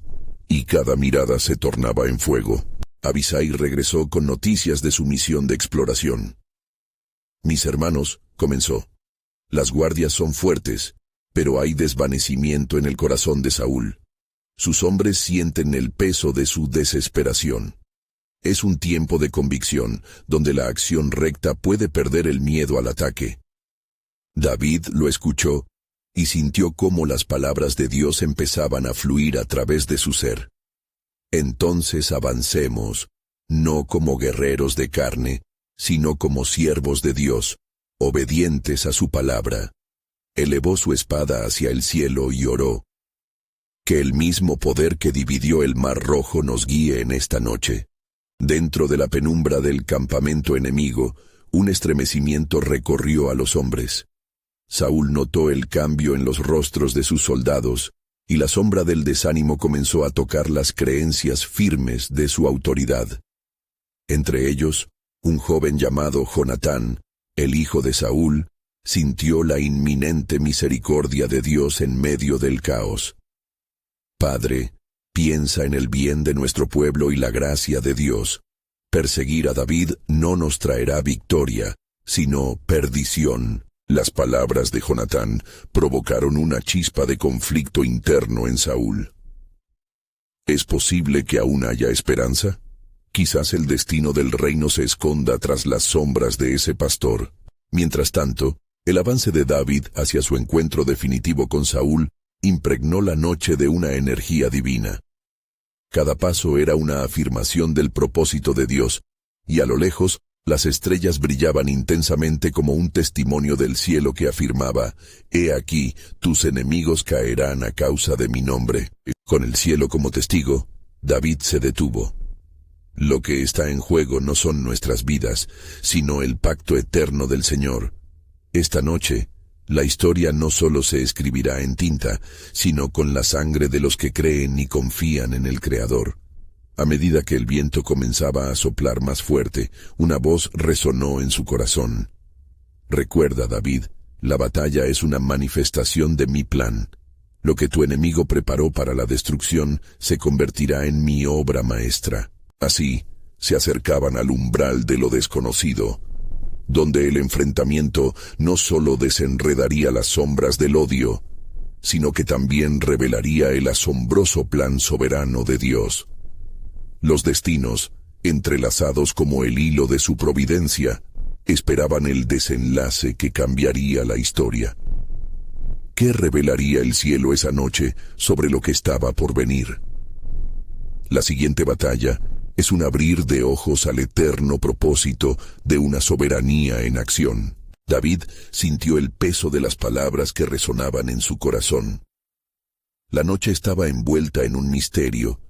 y cada mirada se tornaba en fuego. Abisai regresó con noticias de su misión de exploración. «Mis hermanos», comenzó, «las guardias son fuertes, pero hay desvanecimiento en el corazón de Saúl. Sus hombres sienten el peso de su desesperación. Es un tiempo de convicción, donde la acción recta puede perder el miedo al ataque». David lo escuchó, y sintió cómo las palabras de Dios empezaban a fluir a través de su ser. «Entonces avancemos, no como guerreros de carne, sino como siervos de Dios, obedientes a su palabra». Elevó su espada hacia el cielo y oró: «Que el mismo poder que dividió el Mar Rojo nos guíe en esta noche». Dentro de la penumbra del campamento enemigo, un estremecimiento recorrió a los hombres. Saúl notó el cambio en los rostros de sus soldados, y la sombra del desánimo comenzó a tocar las creencias firmes de su autoridad. Entre ellos, un joven llamado Jonatán, el hijo de Saúl, sintió la inminente misericordia de Dios en medio del caos. «Padre, piensa en el bien de nuestro pueblo y la gracia de Dios. Perseguir a David no nos traerá victoria, sino perdición». Las palabras de Jonatán provocaron una chispa de conflicto interno en Saúl. ¿Es posible que aún haya esperanza? Quizás el destino del reino se esconda tras las sombras de ese pastor. Mientras tanto, el avance de David hacia su encuentro definitivo con Saúl impregnó la noche de una energía divina. Cada paso era una afirmación del propósito de Dios, y a lo lejos, las estrellas brillaban intensamente como un testimonio del cielo que afirmaba: «He aquí, tus enemigos caerán a causa de mi nombre». Con el cielo como testigo, David se detuvo. Lo que está en juego no son nuestras vidas, sino el pacto eterno del Señor. Esta noche, La historia no solo se escribirá en tinta, sino con la sangre de los que creen y confían en el Creador. A medida que el viento comenzaba a soplar más fuerte, una voz resonó en su corazón. Recuerda, David, la batalla es una manifestación de mi plan. Lo que tu enemigo preparó para la destrucción se convertirá en mi obra maestra. Así, se acercaban al umbral de lo desconocido, donde el enfrentamiento no solo desenredaría las sombras del odio, sino que también revelaría el asombroso plan soberano de Dios. Los destinos, entrelazados como el hilo de su providencia, esperaban el desenlace que cambiaría la historia. ¿Qué revelaría el cielo esa noche sobre lo que estaba por venir? La siguiente batalla es un abrir de ojos al eterno propósito de una soberanía en acción. David sintió el peso de las palabras que resonaban en su corazón. La noche estaba envuelta en un misterio,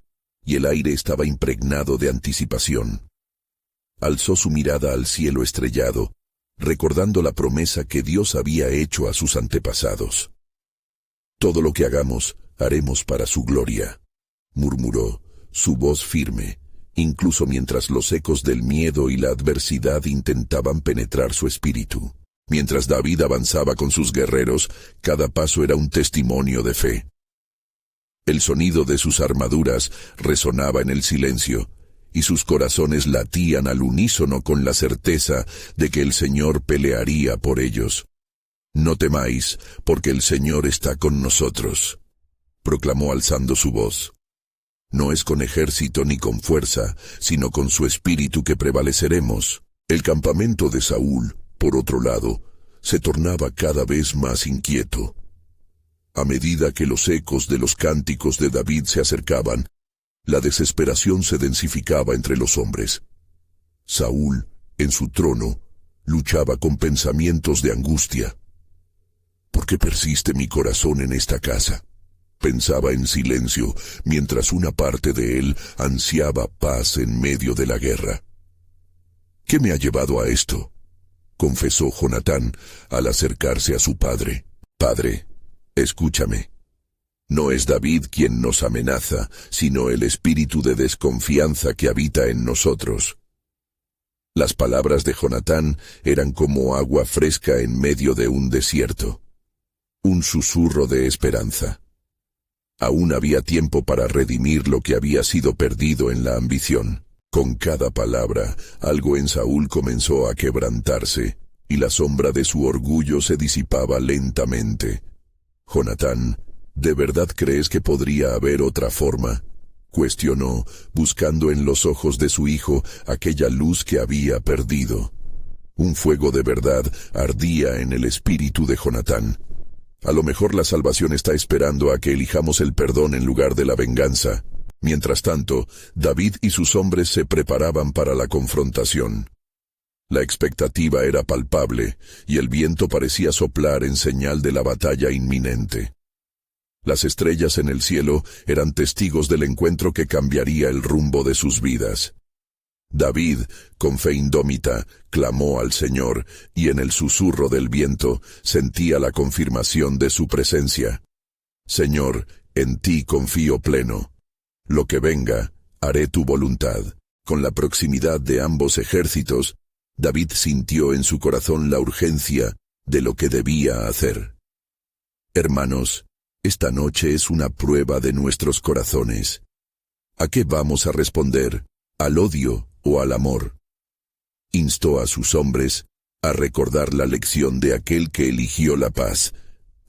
y el aire estaba impregnado de anticipación. Alzó su mirada al cielo estrellado, recordando la promesa que Dios había hecho a sus antepasados. «Todo lo que hagamos, haremos para su gloria», murmuró, su voz firme, incluso mientras los ecos del miedo y la adversidad intentaban penetrar su espíritu. Mientras David avanzaba con sus guerreros, cada paso era un testimonio de fe. El sonido de sus armaduras resonaba en el silencio, y sus corazones latían al unísono con la certeza de que el Señor pelearía por ellos. «No temáis, porque el Señor está con nosotros», proclamó alzando su voz. «No es con ejército ni con fuerza, sino con su espíritu que prevaleceremos». El campamento de Saúl, por otro lado, se tornaba cada vez más inquieto. A medida que los ecos de los cánticos de David se acercaban, la desesperación se densificaba entre los hombres. Saúl, en su trono, luchaba con pensamientos de angustia. «¿Por qué persiste mi corazón en esta casa?», pensaba en silencio, mientras una parte de él ansiaba paz en medio de la guerra. «¿Qué me ha llevado a esto?», confesó Jonatán al acercarse a su padre. «Padre, escúchame. No es David quien nos amenaza, sino el espíritu de desconfianza que habita en nosotros». Las palabras de Jonatán eran como agua fresca en medio de un desierto. Un susurro de esperanza. Aún había tiempo para redimir lo que había sido perdido en la ambición. Con cada palabra, algo en Saúl comenzó a quebrantarse, y la sombra de su orgullo se disipaba lentamente. «Jonatán, ¿de verdad crees que podría haber otra forma?», cuestionó, buscando en los ojos de su hijo aquella luz que había perdido. Un fuego de verdad ardía en el espíritu de Jonatán. «A lo mejor la salvación está esperando a que elijamos el perdón en lugar de la venganza». Mientras tanto, David y sus hombres se preparaban para la confrontación. La expectativa era palpable, y el viento parecía soplar en señal de la batalla inminente. Las estrellas en el cielo eran testigos del encuentro que cambiaría el rumbo de sus vidas. David, con fe indómita, clamó al Señor, y en el susurro del viento sentía la confirmación de su presencia. «Señor, en ti confío pleno. Lo que venga, haré tu voluntad». Con la proximidad de ambos ejércitos, David sintió en su corazón la urgencia de lo que debía hacer. Hermanos, esta noche es una prueba de nuestros corazones. ¿A qué vamos a responder? ¿Al odio o al amor? Instó a sus hombres a recordar la lección de aquel que eligió la paz,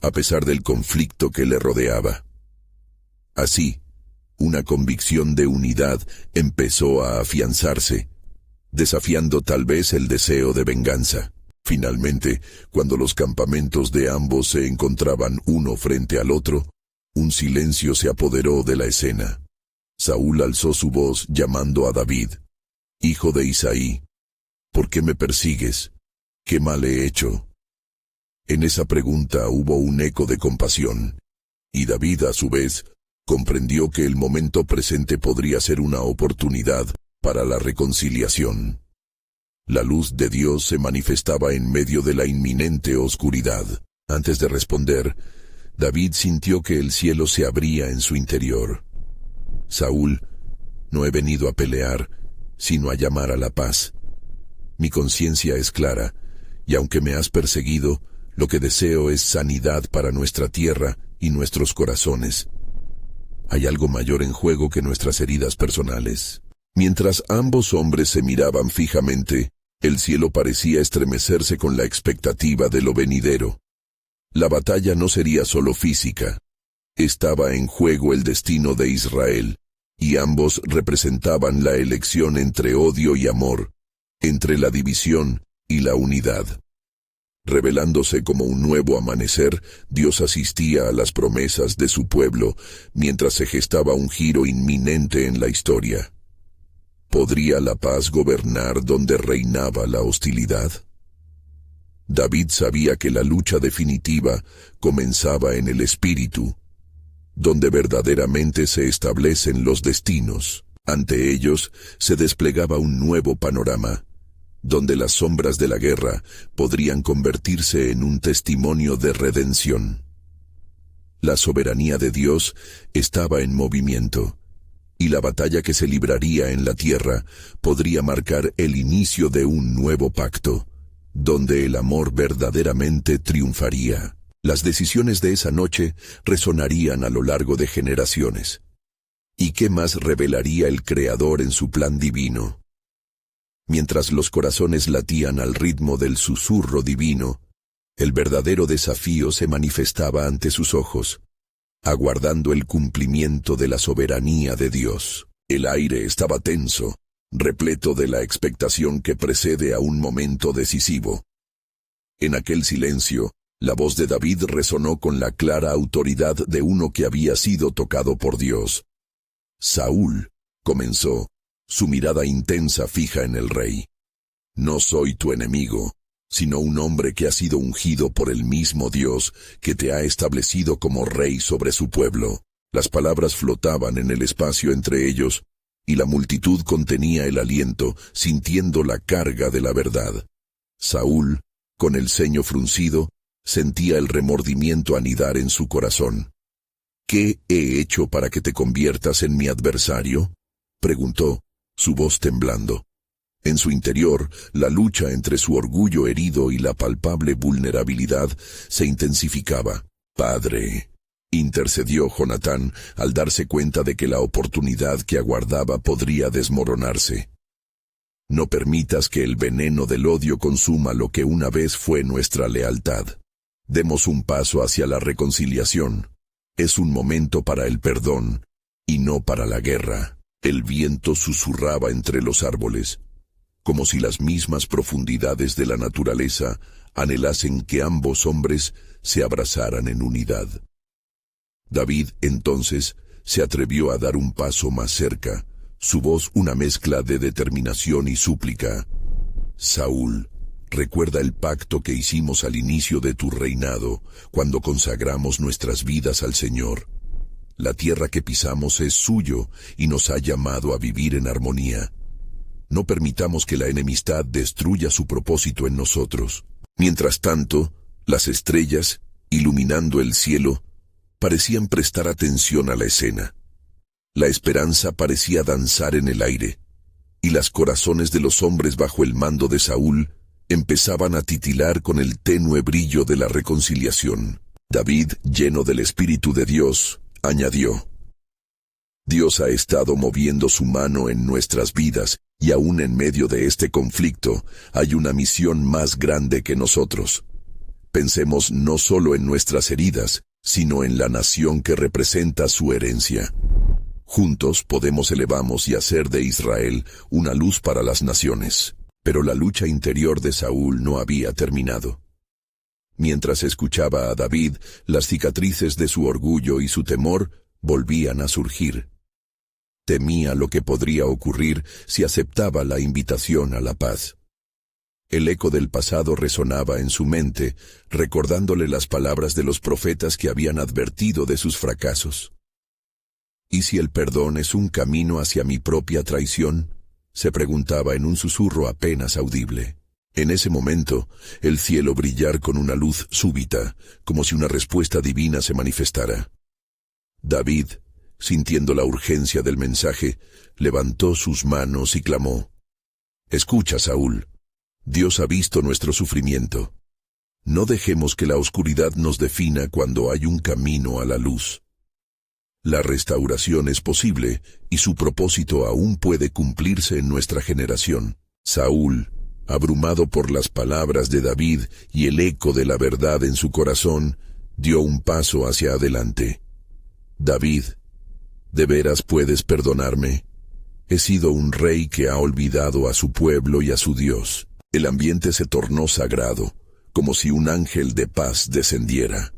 a pesar del conflicto que le rodeaba. Así, una convicción de unidad empezó a afianzarse, desafiando tal vez el deseo de venganza. Finalmente, cuando los campamentos de ambos se encontraban uno frente al otro, un silencio se apoderó de la escena. Saúl alzó su voz llamando a David: «Hijo de Isaí, ¿por qué me persigues? ¿Qué mal he hecho?». En esa pregunta hubo un eco de compasión, y David, a su vez, comprendió que el momento presente podría ser una oportunidad para la reconciliación. La luz de Dios se manifestaba en medio de la inminente oscuridad. Antes de responder, David sintió que el cielo se abría en su interior. Saúl, no he venido a pelear, sino a llamar a la paz. Mi conciencia es clara, y aunque me has perseguido, lo que deseo es sanidad para nuestra tierra y nuestros corazones. Hay algo mayor en juego que nuestras heridas personales. Mientras ambos hombres se miraban fijamente, el cielo parecía estremecerse con la expectativa de lo venidero. La batalla no sería solo física. Estaba en juego el destino de Israel, y ambos representaban la elección entre odio y amor, entre la división y la unidad. Revelándose como un nuevo amanecer, Dios asistía a las promesas de su pueblo, mientras se gestaba un giro inminente en la historia. ¿Podría la paz gobernar donde reinaba la hostilidad? David sabía que la lucha definitiva comenzaba en el espíritu, donde verdaderamente se establecen los destinos. Ante ellos se desplegaba un nuevo panorama, donde las sombras de la guerra podrían convertirse en un testimonio de redención. La soberanía de Dios estaba en movimiento, y la batalla que se libraría en la tierra podría marcar el inicio de un nuevo pacto, donde el amor verdaderamente triunfaría. Las decisiones de esa noche resonarían a lo largo de generaciones. ¿Y qué más revelaría el Creador en su plan divino? Mientras los corazones latían al ritmo del susurro divino, el verdadero desafío se manifestaba ante sus ojos, aguardando el cumplimiento de la soberanía de Dios. El aire estaba tenso, repleto de la expectación que precede a un momento decisivo. En aquel silencio, la voz de David resonó con la clara autoridad de uno que había sido tocado por Dios. Saúl, comenzó, su mirada intensa fija en el rey. No soy tu enemigo, sino un hombre que ha sido ungido por el mismo Dios que te ha establecido como rey sobre su pueblo. Las palabras flotaban en el espacio entre ellos, y la multitud contenía el aliento, sintiendo la carga de la verdad. Saúl, con el ceño fruncido, sentía el remordimiento anidar en su corazón. ¿Qué he hecho para que te conviertas en mi adversario?, preguntó, su voz temblando. En su interior, la lucha entre su orgullo herido y la palpable vulnerabilidad se intensificaba. «Padre», intercedió Jonatán al darse cuenta de que la oportunidad que aguardaba podría desmoronarse. «No permitas que el veneno del odio consuma lo que una vez fue nuestra lealtad. Demos un paso hacia la reconciliación. Es un momento para el perdón, y no para la guerra». El viento susurraba entre los árboles, como si las mismas profundidades de la naturaleza anhelasen que ambos hombres se abrazaran en unidad. David, entonces, se atrevió a dar un paso más cerca, su voz una mezcla de determinación y súplica. «Saúl, recuerda el pacto que hicimos al inicio de tu reinado, cuando consagramos nuestras vidas al Señor. La tierra que pisamos es suyo y nos ha llamado a vivir en armonía. No permitamos que la enemistad destruya su propósito en nosotros». Mientras tanto, las estrellas, iluminando el cielo, parecían prestar atención a la escena. La esperanza parecía danzar en el aire, y los corazones de los hombres bajo el mando de Saúl empezaban a titilar con el tenue brillo de la reconciliación. David, lleno del Espíritu de Dios, añadió: «Dios ha estado moviendo su mano en nuestras vidas, y aún en medio de este conflicto hay una misión más grande que nosotros. Pensemos no solo en nuestras heridas, sino en la nación que representa su herencia. Juntos podemos elevarnos y hacer de Israel una luz para las naciones». Pero la lucha interior de Saúl no había terminado. Mientras escuchaba a David, las cicatrices de su orgullo y su temor volvían a surgir. Temía lo que podría ocurrir si aceptaba la invitación a la paz. El eco del pasado resonaba en su mente, recordándole las palabras de los profetas que habían advertido de sus fracasos. ¿Y si el perdón es un camino hacia mi propia traición?, se preguntaba en un susurro apenas audible. En ese momento, el cielo brillar con una luz súbita, como si una respuesta divina se manifestara. David, sintiendo la urgencia del mensaje, levantó sus manos y clamó: «Escucha, Saúl, Dios ha visto nuestro sufrimiento. No dejemos que la oscuridad nos defina cuando hay un camino a la luz. La restauración es posible y su propósito aún puede cumplirse en nuestra generación». Saúl, abrumado por las palabras de David y el eco de la verdad en su corazón, dio un paso hacia adelante. «David, ¿de veras puedes perdonarme? He sido un rey que ha olvidado a su pueblo y a su Dios». El ambiente se tornó sagrado, como si un ángel de paz descendiera.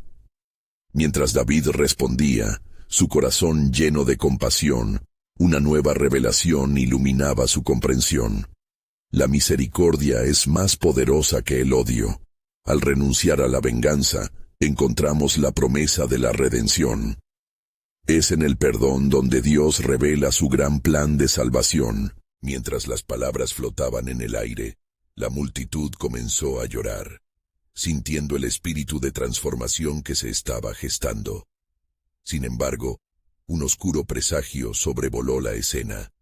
Mientras David respondía, su corazón lleno de compasión, una nueva revelación iluminaba su comprensión. La misericordia es más poderosa que el odio. Al renunciar a la venganza, encontramos la promesa de la redención. Es en el perdón donde Dios revela su gran plan de salvación. Mientras las palabras flotaban en el aire, la multitud comenzó a llorar, sintiendo el espíritu de transformación que se estaba gestando. Sin embargo, un oscuro presagio sobrevoló la escena.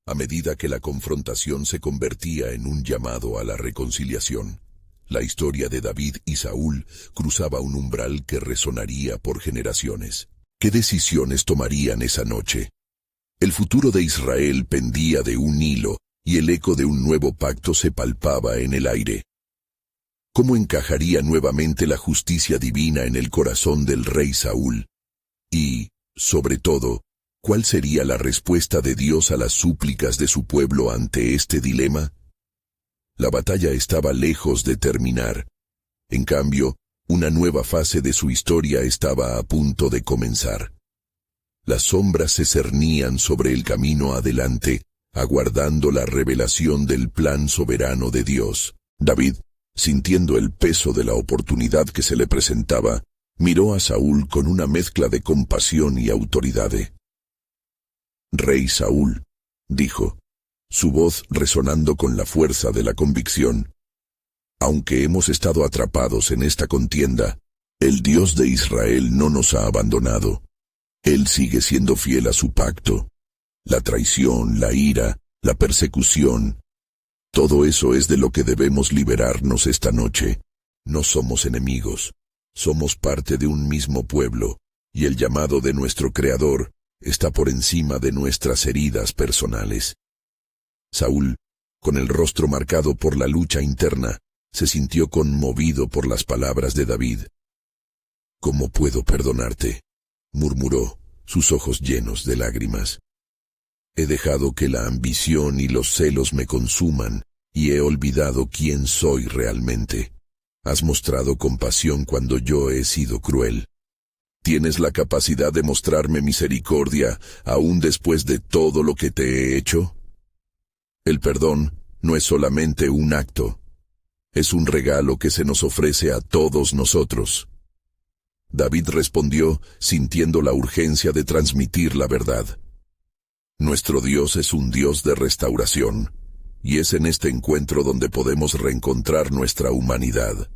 A medida que la confrontación se convertía en un llamado a la reconciliación, la historia de David y Saúl cruzaba un umbral que resonaría por generaciones. ¿Qué decisiones tomarían esa noche? El futuro de Israel pendía de un hilo, y el eco de un nuevo pacto se palpaba en el aire. ¿Cómo encajaría nuevamente la justicia divina en el corazón del rey Saúl? Y, sobre todo, ¿cuál sería la respuesta de Dios a las súplicas de su pueblo ante este dilema? La batalla estaba lejos de terminar. En cambio, una nueva fase de su historia estaba a punto de comenzar. Las sombras se cernían sobre el camino adelante, aguardando la revelación del plan soberano de Dios. David, sintiendo el peso de la oportunidad que se le presentaba, miró a Saúl con una mezcla de compasión y autoridad. «Rey Saúl», dijo, su voz resonando con la fuerza de la convicción, «aunque hemos estado atrapados en esta contienda, el Dios de Israel no nos ha abandonado. Él sigue siendo fiel a su pacto. La traición, la ira, la persecución, todo eso es de lo que debemos liberarnos esta noche. No somos enemigos, somos parte de un mismo pueblo, y el llamado de nuestro Creador está por encima de nuestras heridas personales». Saúl, con el rostro marcado por la lucha interna, se sintió conmovido por las palabras de David. «¿Cómo puedo perdonarte?», murmuró, sus ojos llenos de lágrimas. «He dejado que la ambición y los celos me consuman, y he olvidado quién soy realmente. Has mostrado compasión cuando yo he sido cruel. ¿Tienes la capacidad de mostrarme misericordia aún después de todo lo que te he hecho? El perdón no es solamente un acto, es un regalo que se nos ofrece a todos nosotros». David respondió, sintiendo la urgencia de transmitir la verdad. «Nuestro Dios es un Dios de restauración, y es en este encuentro donde podemos reencontrar nuestra humanidad.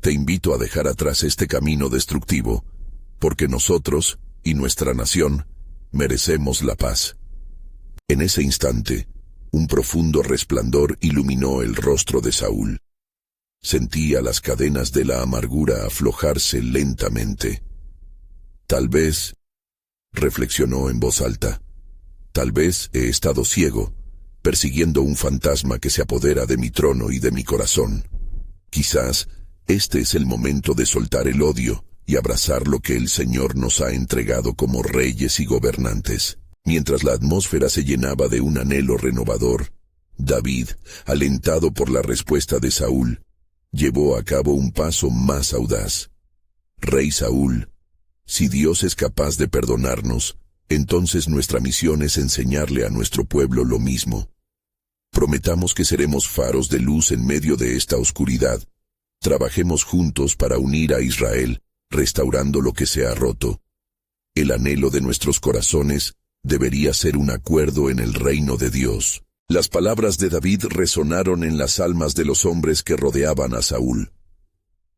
Te invito a dejar atrás este camino destructivo, porque nosotros y nuestra nación merecemos la paz». En ese instante, un profundo resplandor iluminó el rostro de Saúl. Sentía las cadenas de la amargura aflojarse lentamente. «Tal vez», reflexionó en voz alta, «tal vez he estado ciego, persiguiendo un fantasma que se apodera de mi trono y de mi corazón. Quizás este es el momento de soltar el odio y abrazar lo que el Señor nos ha entregado como reyes y gobernantes». Mientras la atmósfera se llenaba de un anhelo renovador, David, alentado por la respuesta de Saúl, llevó a cabo un paso más audaz. «Rey Saúl, si Dios es capaz de perdonarnos, entonces nuestra misión es enseñarle a nuestro pueblo lo mismo. Prometamos que seremos faros de luz en medio de esta oscuridad. Trabajemos juntos para unir a Israel, restaurando lo que se ha roto. El anhelo de nuestros corazones debería ser un acuerdo en el reino de Dios». Las palabras de David resonaron en las almas de los hombres que rodeaban a Saúl.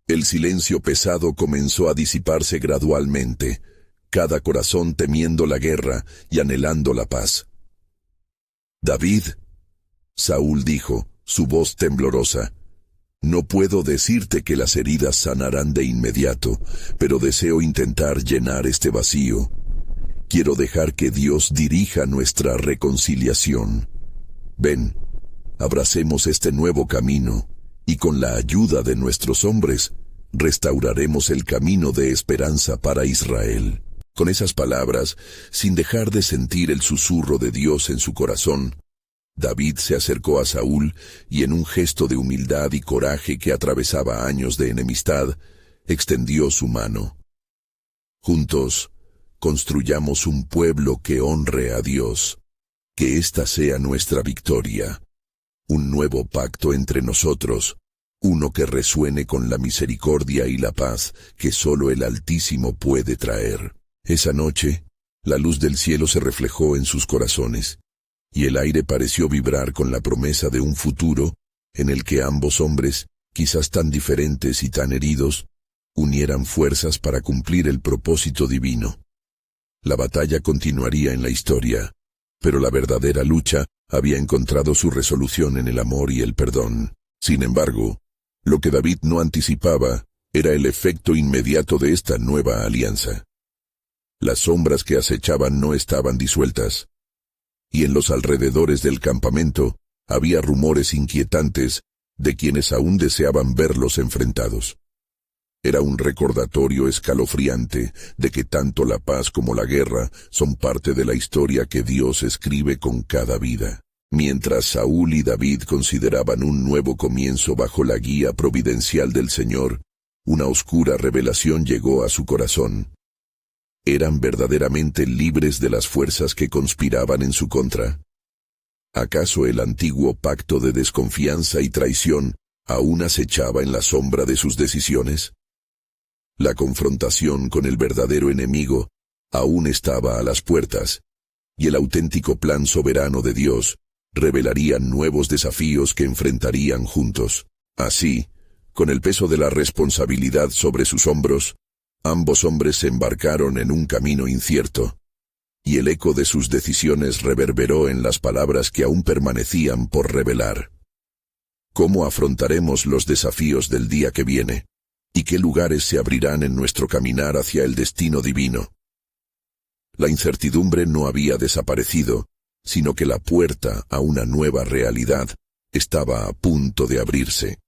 El silencio pesado comenzó a disiparse gradualmente, cada corazón temiendo la guerra y anhelando la paz. «David», Saúl dijo, su voz temblorosa, «no puedo decirte que las heridas sanarán de inmediato, pero deseo intentar llenar este vacío. Quiero dejar que Dios dirija nuestra reconciliación. Ven, abracemos este nuevo camino, y con la ayuda de nuestros hombres, restauraremos el camino de esperanza para Israel». Con esas palabras, sin dejar de sentir el susurro de Dios en su corazón, David se acercó a Saúl y en un gesto de humildad y coraje que atravesaba años de enemistad, extendió su mano. «Juntos, construyamos un pueblo que honre a Dios. Que esta sea nuestra victoria. Un nuevo pacto entre nosotros, uno que resuene con la misericordia y la paz que solo el Altísimo puede traer». Esa noche, la luz del cielo se reflejó en sus corazones, y el aire pareció vibrar con la promesa de un futuro en el que ambos hombres, quizás tan diferentes y tan heridos, unieran fuerzas para cumplir el propósito divino. La batalla continuaría en la historia, pero la verdadera lucha había encontrado su resolución en el amor y el perdón. Sin embargo, lo que David no anticipaba era el efecto inmediato de esta nueva alianza. Las sombras que acechaban no estaban disueltas, y en los alrededores del campamento había rumores inquietantes de quienes aún deseaban verlos enfrentados. Era un recordatorio escalofriante de que tanto la paz como la guerra son parte de la historia que Dios escribe con cada vida. Mientras Saúl y David consideraban un nuevo comienzo bajo la guía providencial del Señor, una oscura revelación llegó a su corazón. ¿Eran verdaderamente libres de las fuerzas que conspiraban en su contra? ¿Acaso el antiguo pacto de desconfianza y traición aún acechaba en la sombra de sus decisiones? La confrontación con el verdadero enemigo aún estaba a las puertas, y el auténtico plan soberano de Dios revelaría nuevos desafíos que enfrentarían juntos. Así, con el peso de la responsabilidad sobre sus hombros, ambos hombres se embarcaron en un camino incierto, y el eco de sus decisiones reverberó en las palabras que aún permanecían por revelar. ¿Cómo afrontaremos los desafíos del día que viene? ¿Y qué lugares se abrirán en nuestro caminar hacia el destino divino? La incertidumbre no había desaparecido, sino que la puerta a una nueva realidad estaba a punto de abrirse.